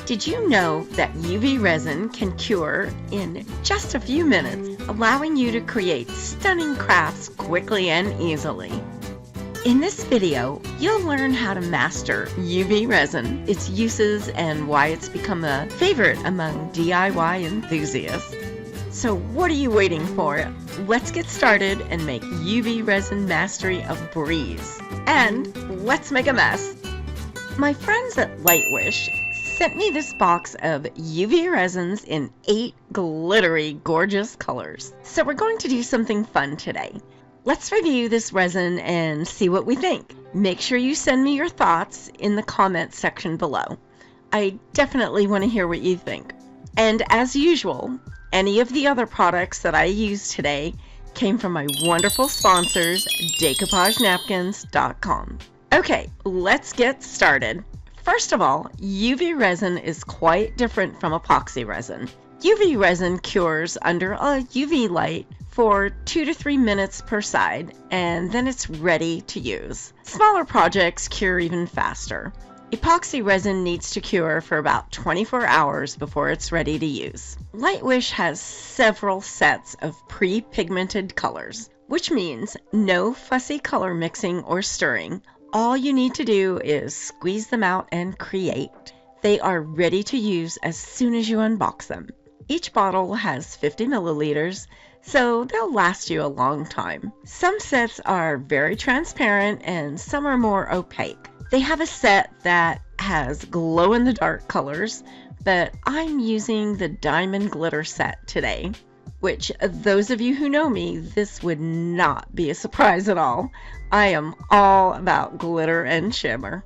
Did you know that UV resin can cure in just a few minutes, allowing you to create stunning crafts quickly and easily? In this video, you'll learn how to master UV resin, its uses, and why it's become a favorite among DIY enthusiasts. So what are you waiting for? Let's get started and make UV resin mastery a breeze. And let's make a mess. My friends at Lightwish sent me this box of UV resins in 8 glittery, gorgeous colors. So we're going to do something fun today. Let's review this resin and see what we think. Make sure you send me your thoughts in the comments section below. I definitely want to hear what you think. And as usual, any of the other products that I used today came from my wonderful sponsors, DecoupageNapkins.com. Okay, let's get started. First of all, UV resin is quite different from epoxy resin. UV resin cures under a UV light for 2 to 3 minutes per side, and then it's ready to use. Smaller projects cure even faster. Epoxy resin needs to cure for about 24 hours before it's ready to use. Lightwish has several sets of pre-pigmented colors, which means no fussy color mixing or stirring. All you need to do is squeeze them out and create. They are ready to use as soon as you unbox them. Each bottle has 50 milliliters, so they'll last you a long time. Some sets are very transparent and some are more opaque. They have a set that has glow-in-the-dark colors, but I'm using the diamond glitter set today, which those of you who know me, this would not be a surprise at all. I am all about glitter and shimmer.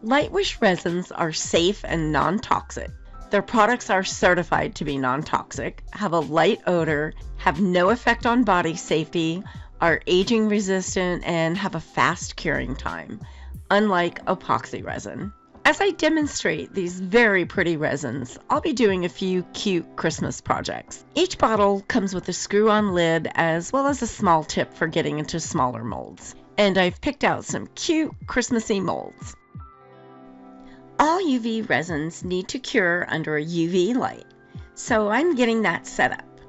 Lightwish resins are safe and non-toxic. Their products are certified to be non-toxic, have a light odor, have no effect on body safety, are aging resistant, and have a fast curing time, unlike epoxy resin. As I demonstrate these very pretty resins, I'll be doing a few cute Christmas projects. Each bottle comes with a screw-on lid as well as a small tip for getting into smaller molds. And I've picked out some cute Christmassy molds. All UV resins need to cure under a UV light, so I'm getting that set up.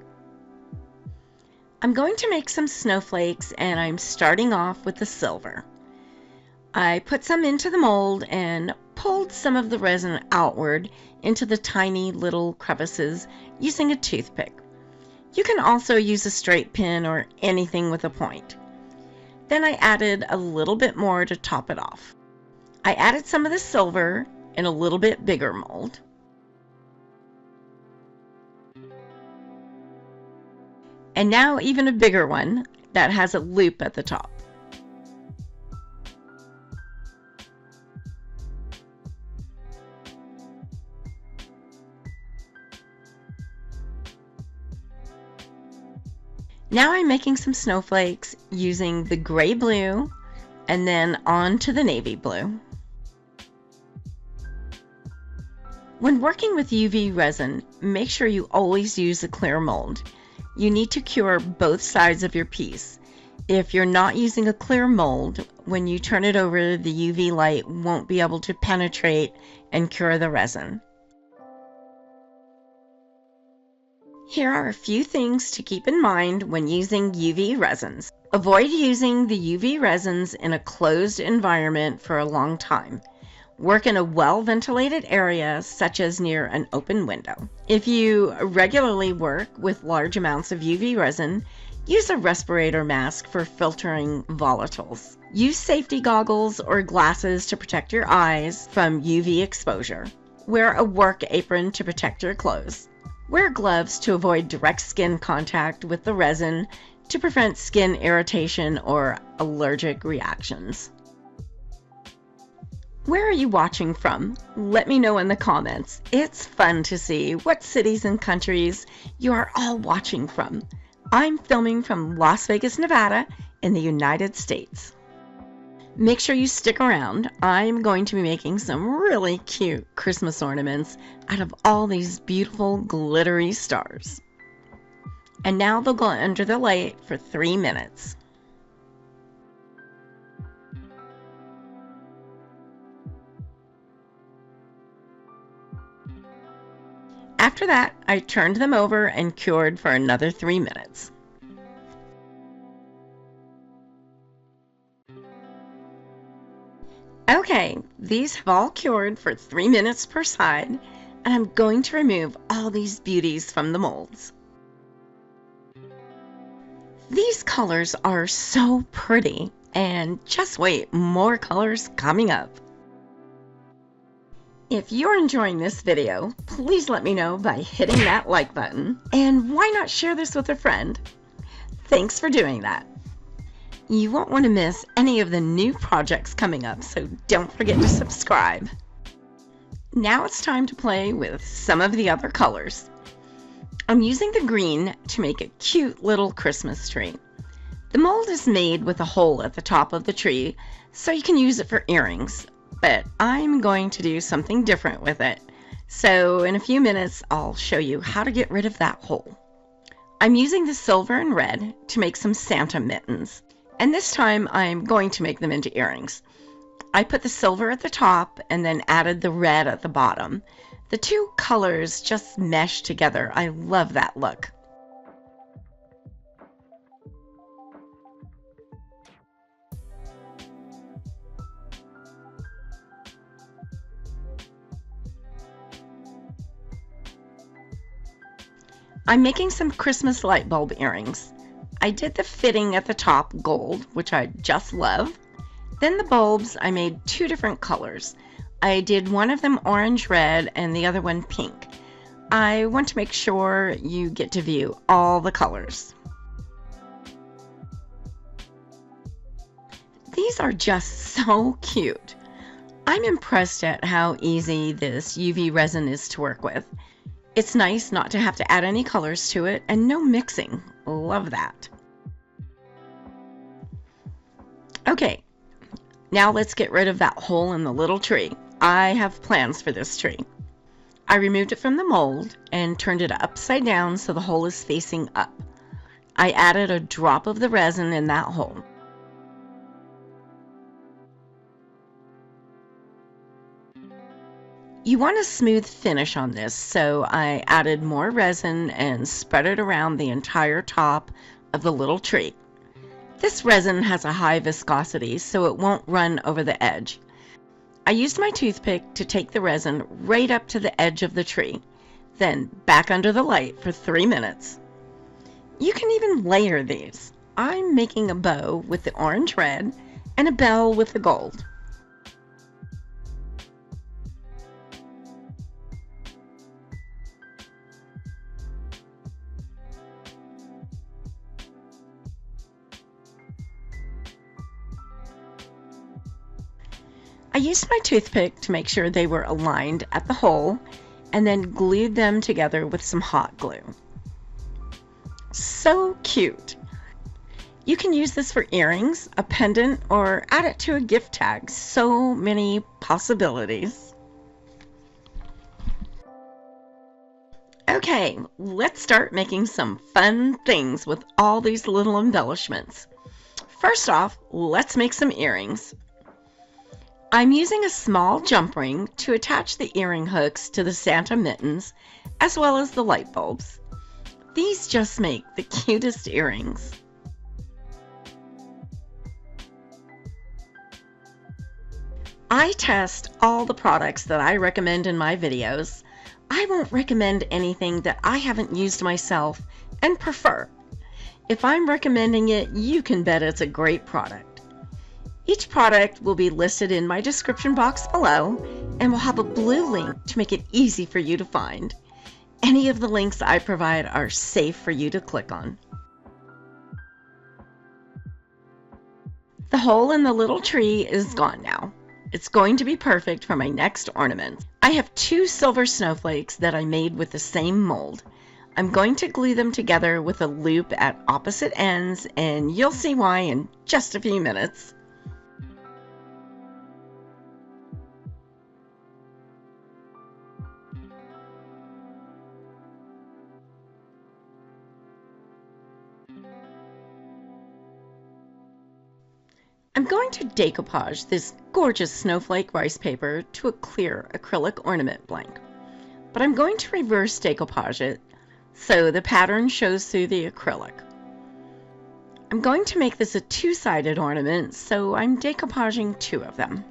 I'm going to make some snowflakes, and I'm starting off with the silver. I put some into the mold and pulled some of the resin outward into the tiny little crevices using a toothpick. You can also use a straight pin or anything with a point. Then I added a little bit more to top it off. I added some of the silver in a little bit bigger mold. And now even a bigger one that has a loop at the top. Now I'm making some snowflakes using the gray blue and then on to the navy blue. When working with UV resin, make sure you always use a clear mold. You need to cure both sides of your piece. If you're not using a clear mold, when you turn it over, the UV light won't be able to penetrate and cure the resin. Here are a few things to keep in mind when using UV resins. Avoid using the UV resins in a closed environment for a long time. Work in a well-ventilated area, such as near an open window. If you regularly work with large amounts of UV resin, use a respirator mask for filtering volatiles. Use safety goggles or glasses to protect your eyes from UV exposure. Wear a work apron to protect your clothes. Wear gloves to avoid direct skin contact with the resin to prevent skin irritation or allergic reactions. Where are you watching from? Let me know in the comments. It's fun to see what cities and countries you are all watching from. I'm filming from Las Vegas, Nevada in the United States. Make sure you stick around. I'm going to be making some really cute Christmas ornaments out of all these beautiful glittery stars. And now they'll go under the light for 3 minutes. After that, I turned them over and cured for another 3 minutes. Okay, these have all cured for 3 minutes per side, and I'm going to remove all these beauties from the molds. These colors are so pretty, and just wait, more colors coming up. If you're enjoying this video, please let me know by hitting that like button, and why not share this with a friend? Thanks for doing that. You won't want to miss any of the new projects coming up, so don't forget to subscribe. Now it's time to play with some of the other colors. I'm using the green to make a cute little Christmas tree. The mold is made with a hole at the top of the tree, so you can use it for earrings, but I'm going to do something different with it. So in a few minutes, I'll show you how to get rid of that hole. I'm using the silver and red to make some Santa mittens. And this time I'm going to make them into earrings. I put the silver at the top and then added the red at the bottom. The two colors just mesh together. I love that look. I'm making some Christmas light bulb earrings. I did the fitting at the top gold, which I just love. Then the bulbs, I made two different colors. I did one of them orange red and the other one pink. I want to make sure you get to view all the colors. These are just so cute. I'm impressed at how easy this UV resin is to work with. It's nice not to have to add any colors to it and no mixing. Love that. Okay, now let's get rid of that hole in the little tree. I have plans for this tree. I removed it from the mold and turned it upside down so the hole is facing up. I added a drop of the resin in that hole. You want a smooth finish on this, so I added more resin and spread it around the entire top of the little tree. This resin has a high viscosity, so it won't run over the edge. I used my toothpick to take the resin right up to the edge of the tree, then back under the light for 3 minutes. You can even layer these. I'm making a bow with the orange red and a bell with the gold. I used my toothpick to make sure they were aligned at the hole and then glued them together with some hot glue. So cute! You can use this for earrings, a pendant, or add it to a gift tag. So many possibilities. Okay, let's start making some fun things with all these little embellishments. First off, let's make some earrings. I'm using a small jump ring to attach the earring hooks to the Santa mittens, as well as the light bulbs. These just make the cutest earrings. I test all the products that I recommend in my videos. I won't recommend anything that I haven't used myself and prefer. If I'm recommending it, you can bet it's a great product. Each product will be listed in my description box below and will have a blue link to make it easy for you to find. Any of the links I provide are safe for you to click on. The hole in the little tree is gone now. It's going to be perfect for my next ornament. I have 2 silver snowflakes that I made with the same mold. I'm going to glue them together with a loop at opposite ends, and you'll see why in just a few minutes. I'm going to decoupage this gorgeous snowflake rice paper to a clear acrylic ornament blank. but I'm going to reverse decoupage it so the pattern shows through the acrylic. I'm going to make this a two-sided ornament, so I'm decoupaging two of them.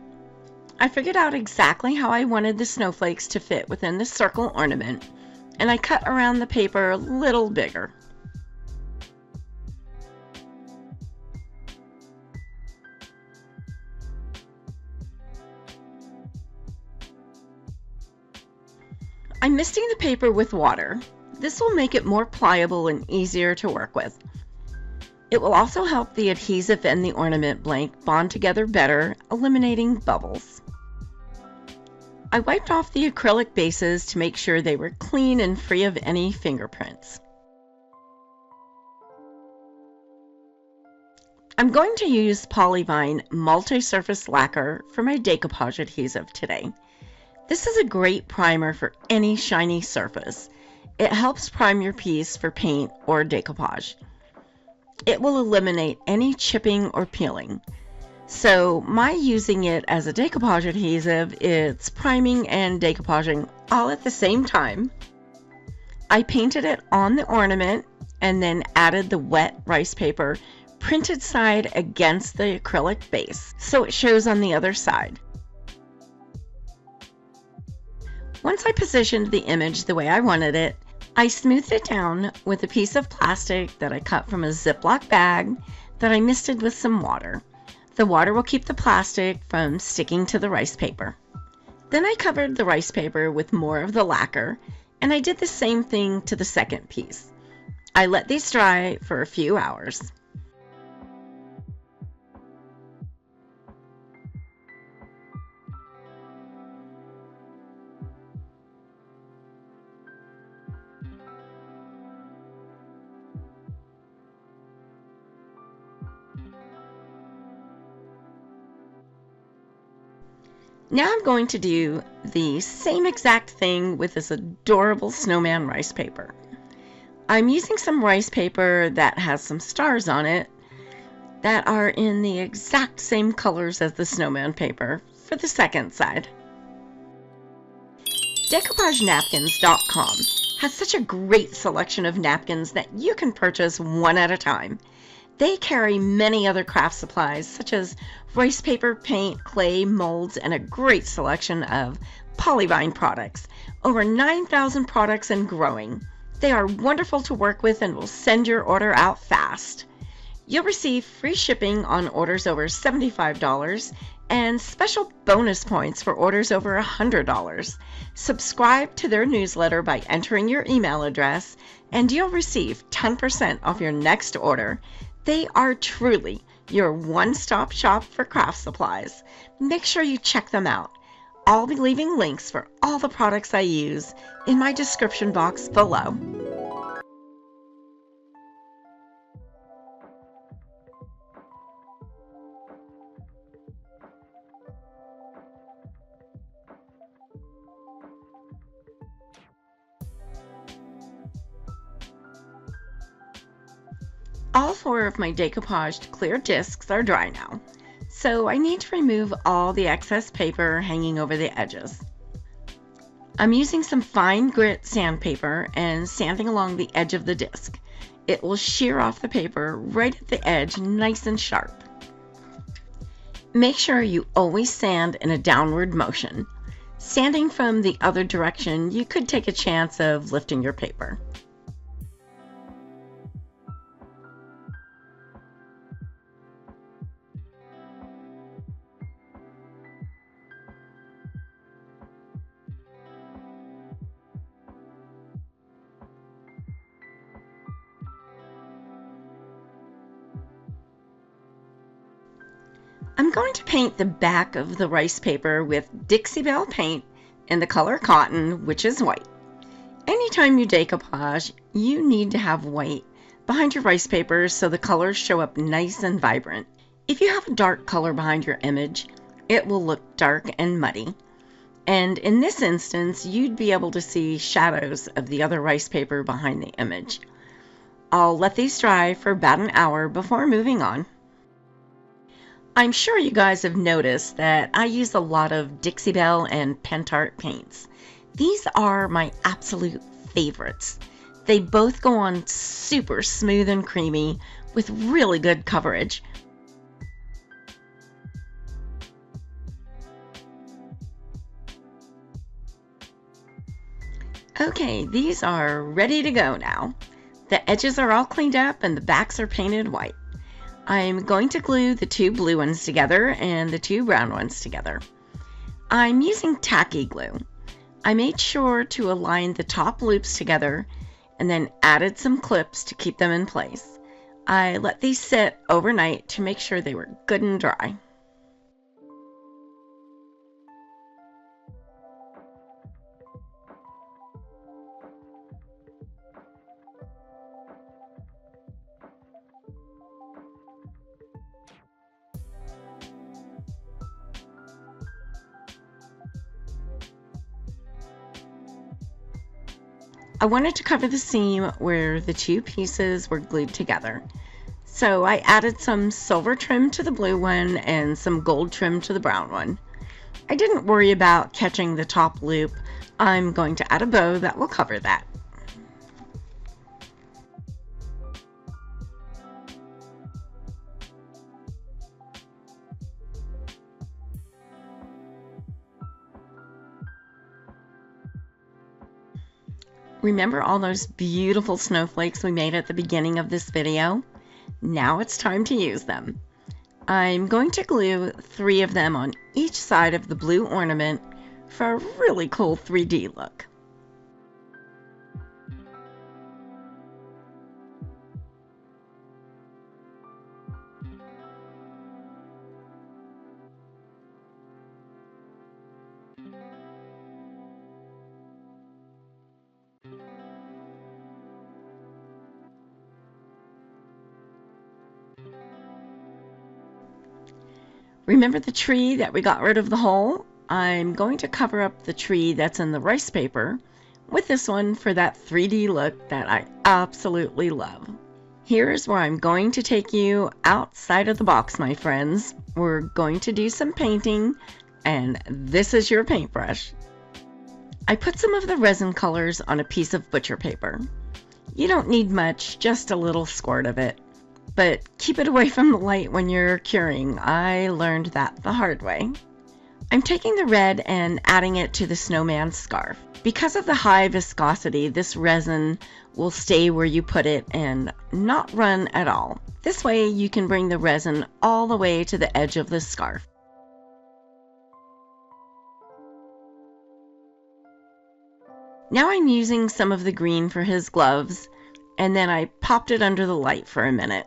I figured out exactly how I wanted the snowflakes to fit within the circle ornament, and I cut around the paper a little bigger. I'm misting the paper with water. This will make it more pliable and easier to work with. It will also help the adhesive and the ornament blank bond together better, eliminating bubbles. I wiped off the acrylic bases to make sure they were clean and free of any fingerprints. I'm going to use Polyvine multi-surface lacquer for my decoupage adhesive today. This is a great primer for any shiny surface. It helps prime your piece for paint or decoupage. It will eliminate any chipping or peeling. So my using it as a decoupage adhesive, it's priming and decoupaging all at the same time. I painted it on the ornament and then added the wet rice paper printed side against the acrylic base so it shows on the other side. Once I positioned the image the way I wanted it, I smoothed it down with a piece of plastic that I cut from a Ziploc bag that I misted with some water. The water will keep the plastic from sticking to the rice paper. Then I covered the rice paper with more of the lacquer, and I did the same thing to the second piece. I let these dry for a few hours. Now I'm going to do the same exact thing with this adorable snowman rice paper. I'm using some rice paper that has some stars on it that are in the exact same colors as the snowman paper for the second side. DecoupageNapkins.com has such a great selection of napkins that you can purchase one at a time. They carry many other craft supplies such as rice paper, paint, clay, molds, and a great selection of Polyvine products. Over 9,000 products and growing. They are wonderful to work with and will send your order out fast. You'll receive free shipping on orders over $75 and special bonus points for orders over $100. Subscribe to their newsletter by entering your email address and you'll receive 10% off your next order. They are truly your one-stop shop for craft supplies. Make sure you check them out. I'll be leaving links for all the products I use in my description box below. All four of my decoupaged clear discs are dry now, so I need to remove all the excess paper hanging over the edges. I'm using some fine grit sandpaper and sanding along the edge of the disc. It will shear off the paper right at the edge nice and sharp. Make sure you always sand in a downward motion. Sanding from the other direction, you could take a chance of lifting your paper. I'm going to paint the back of the rice paper with Dixie Belle paint in the color cotton, which is white. Anytime you decoupage, you need to have white behind your rice paper so the colors show up nice and vibrant. If you have a dark color behind your image, it will look dark and muddy. And in this instance, you'd be able to see shadows of the other rice paper behind the image. I'll let these dry for about an hour before moving on. I'm sure you guys have noticed that I use a lot of Dixie Belle and Pentart paints. These are my absolute favorites. They both go on super smooth and creamy with really good coverage. Okay, these are ready to go now. The edges are all cleaned up and the backs are painted white. I'm going to glue the two blue ones together and the two brown ones together. I'm using tacky glue. I made sure to align the top loops together and then added some clips to keep them in place. I let these sit overnight to make sure they were good and dry. I wanted to cover the seam where the two pieces were glued together. So I added some silver trim to the blue one and some gold trim to the brown one. I didn't worry about catching the top loop. I'm going to add a bow that will cover that. Remember all those beautiful snowflakes we made at the beginning of this video? Now it's time to use them. I'm going to glue 3 of them on each side of the blue ornament for a really cool 3D look. Remember the tree that we got rid of the hole? I'm going to cover up the tree that's in the rice paper with this one for that 3D look that I absolutely love. Here's where I'm going to take you outside of the box, my friends. We're going to do some painting, and this is your paintbrush. I put some of the resin colors on a piece of butcher paper. You don't need much, just a little squirt of it. But keep it away from the light when you're curing. I learned that the hard way. I'm taking the red and adding it to the snowman scarf. Because of the high viscosity, this resin will stay where you put it and not run at all. This way you can bring the resin all the way to the edge of the scarf. Now I'm using some of the green for his gloves, and then I popped it under the light for a minute.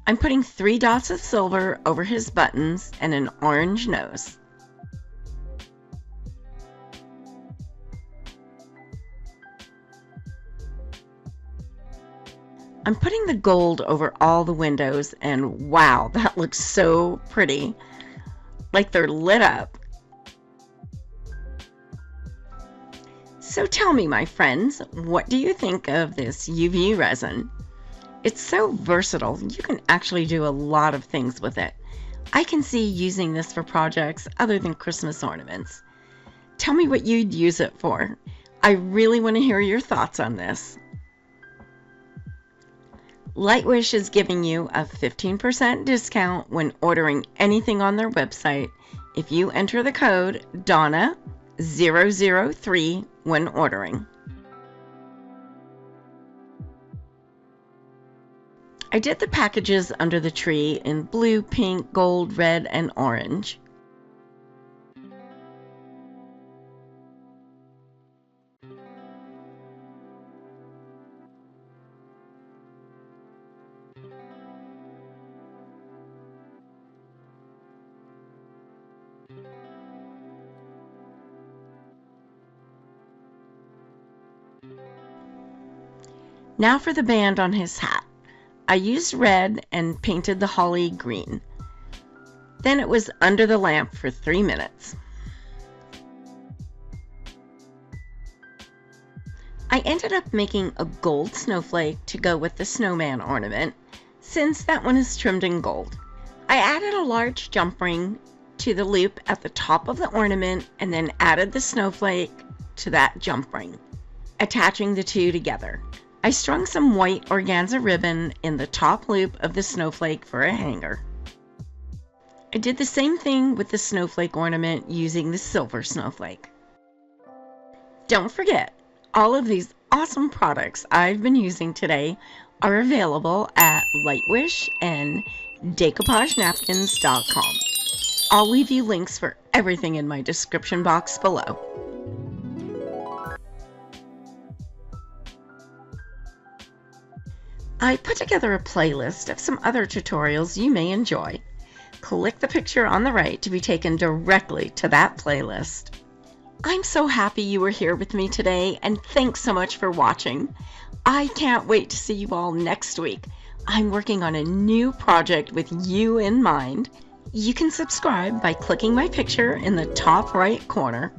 I'm putting 3 dots of silver over his buttons and an orange nose. I'm putting the gold over all the windows, and wow, that looks so pretty. Like they're lit up. So tell me, my friends, what do you think of this UV resin? It's so versatile, you can actually do a lot of things with it. I can see using this for projects other than Christmas ornaments. Tell me what you'd use it for. I really want to hear your thoughts on this. Lightwish is giving you a 15% discount when ordering anything on their website if you enter the code Donna003 when ordering. I did the packages under the tree in blue, pink, gold, red, and orange. Now for the band on his hat. I used red and painted the holly green. Then it was under the lamp for 3 minutes. I ended up making a gold snowflake to go with the snowman ornament, since that one is trimmed in gold. I added a large jump ring to the loop at the top of the ornament and then added the snowflake to that jump ring, attaching the two together. I strung some white organza ribbon in the top loop of the snowflake for a hanger. I did the same thing with the snowflake ornament using the silver snowflake. Don't forget, all of these awesome products I've been using today are available at Lightwish and decoupagenapkins.com. I'll leave you links for everything in my description box below. I put together a playlist of some other tutorials you may enjoy. Click the picture on the right to be taken directly to that playlist. I'm so happy you were here with me today, and thanks so much for watching. I can't wait to see you all next week. I'm working on a new project with you in mind. You can subscribe by clicking my picture in the top right corner.